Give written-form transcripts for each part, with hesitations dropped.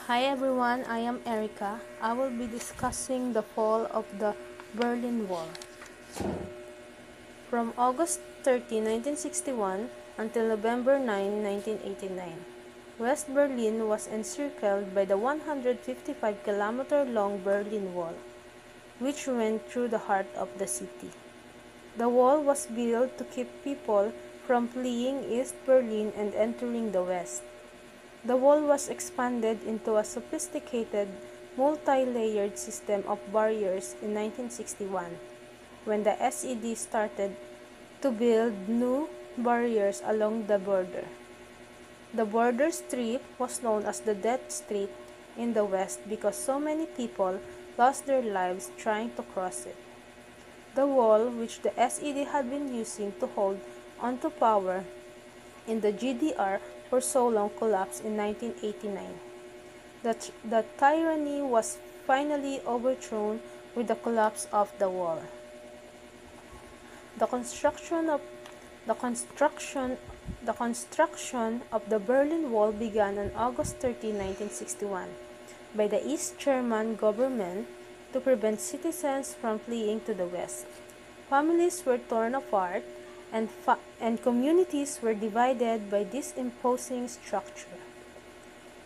Hi everyone, I am Erica. I will be discussing the fall of the Berlin Wall. From August 30, 1961 until November 9, 1989, West Berlin was encircled by the 155-kilometer-long Berlin Wall, which went through the heart of the city. The wall was built to keep people from fleeing East Berlin and entering the West. The wall was expanded into a sophisticated, multi-layered system of barriers in 1961, when the SED started to build new barriers along the border. The border strip was known as the Death Street in the West because so many people lost their lives trying to cross it. The wall, which the SED had been using to hold onto power in the GDR for so long, collapsed in 1989. The tyranny was finally overthrown with the collapse of the wall. The construction of the Berlin Wall began on August 30, 1961, by the East German government to prevent citizens from fleeing to the West. Families were torn apart, and communities were divided by this imposing structure.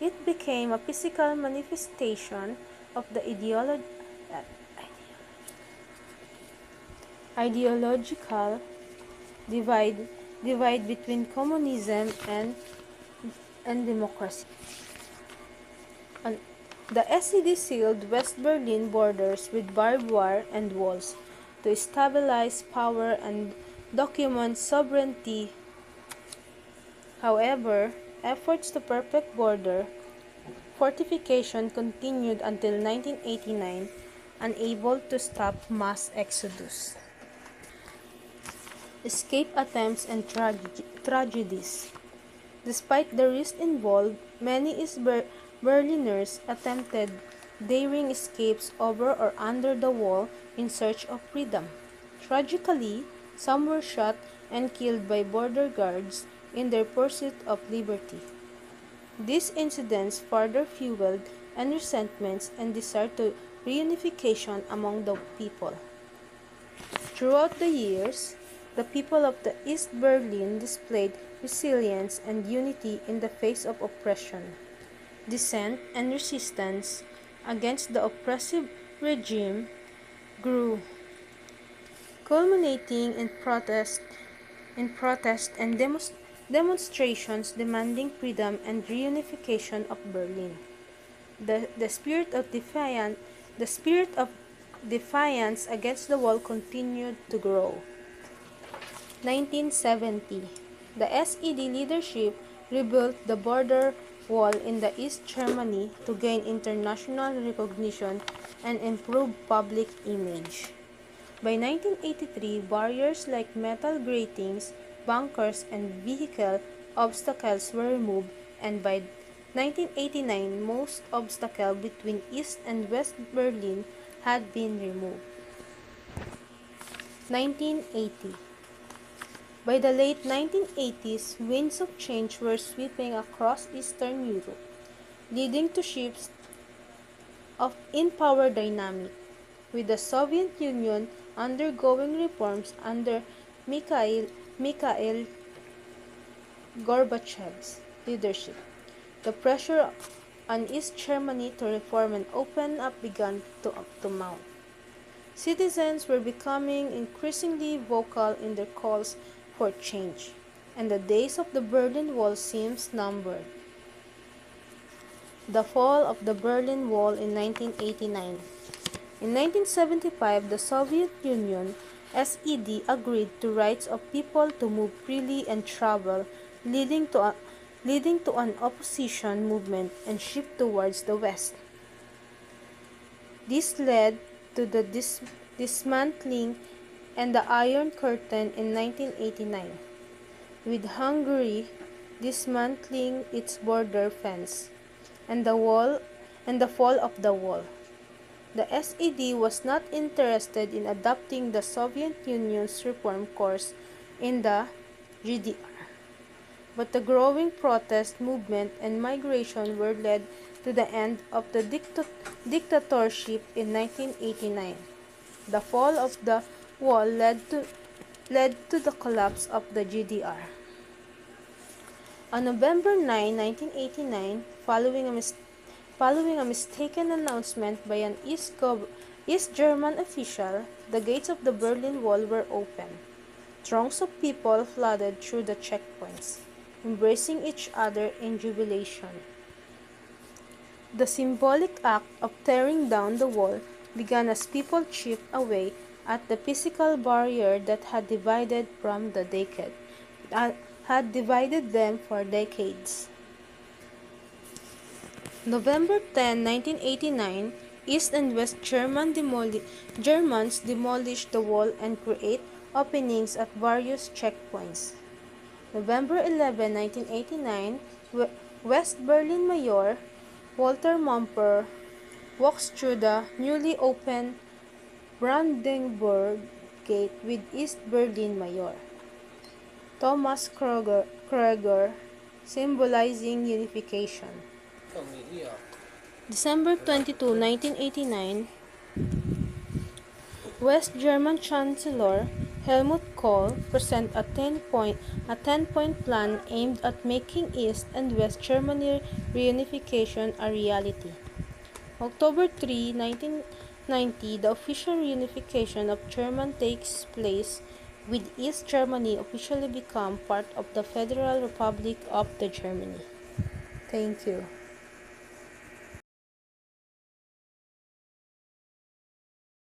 It became a physical manifestation of the ideological divide between communism and democracy. The SED sealed West Berlin borders with barbed wire and walls to stabilize power and document sovereignty. However, efforts to perfect border fortification continued until 1989, unable to stop mass exodus, escape attempts, and tragedies. Despite the risk involved, many East Berliners attempted daring escapes over or under the wall in search of freedom. Tragically, some were shot and killed by border guards in their pursuit of liberty. These incidents further fueled resentments and desire to reunification among the people. Throughout the years, the people of the East Berlin displayed resilience and unity in the face of oppression. Dissent and resistance against the oppressive regime grew, culminating in protest and demonstrations demanding freedom and reunification of Berlin. The spirit of defiance against the wall continued to grow. 1970. The SED leadership rebuilt the border wall in the East Germany to gain international recognition and improve public image. By 1983, barriers like metal gratings, bunkers, and vehicle obstacles were removed, and by 1989, most obstacles between East and West Berlin had been removed. 1980. By the late 1980s, winds of change were sweeping across Eastern Europe, leading to shifts in power dynamic, with the Soviet Union undergoing reforms under Mikhail Gorbachev's leadership. The pressure on East Germany to reform and open up began to mount. Citizens were becoming increasingly vocal in their calls for change, and the days of the Berlin Wall seems numbered. The fall of the Berlin Wall in 1989. In 1975, the Soviet Union (SED) agreed to rights of people to move freely and travel, leading to an opposition movement and shift towards the West. This led to the dismantling and the Iron Curtain in 1989, with Hungary dismantling its border fence, and the fall of the wall. The SED was not interested in adopting the Soviet Union's reform course in the GDR. but the growing protest movement and migration were led to the end of the dictatorship in 1989. The fall of the wall led to the collapse of the GDR. On November 9, 1989, following a mistaken announcement by an East German official, the gates of the Berlin Wall were opened. Throngs of people flooded through the checkpoints, embracing each other in jubilation. The symbolic act of tearing down the wall began as people chipped away at the physical barrier that had divided them for decades. November 10, 1989, East and West Germans demolished the wall and create openings at various checkpoints. November 11, 1989, West Berlin Mayor Walter Momper walks through the newly opened Brandenburg Gate with East Berlin Mayor Thomas Kruger, symbolizing unification. December 22, 1989, West German Chancellor Helmut Kohl presented a 10-point plan aimed at making East and West Germany reunification a reality. October 3, 1990, the official reunification of Germany takes place, with East Germany officially become part of the Federal Republic of the Germany. Thank you.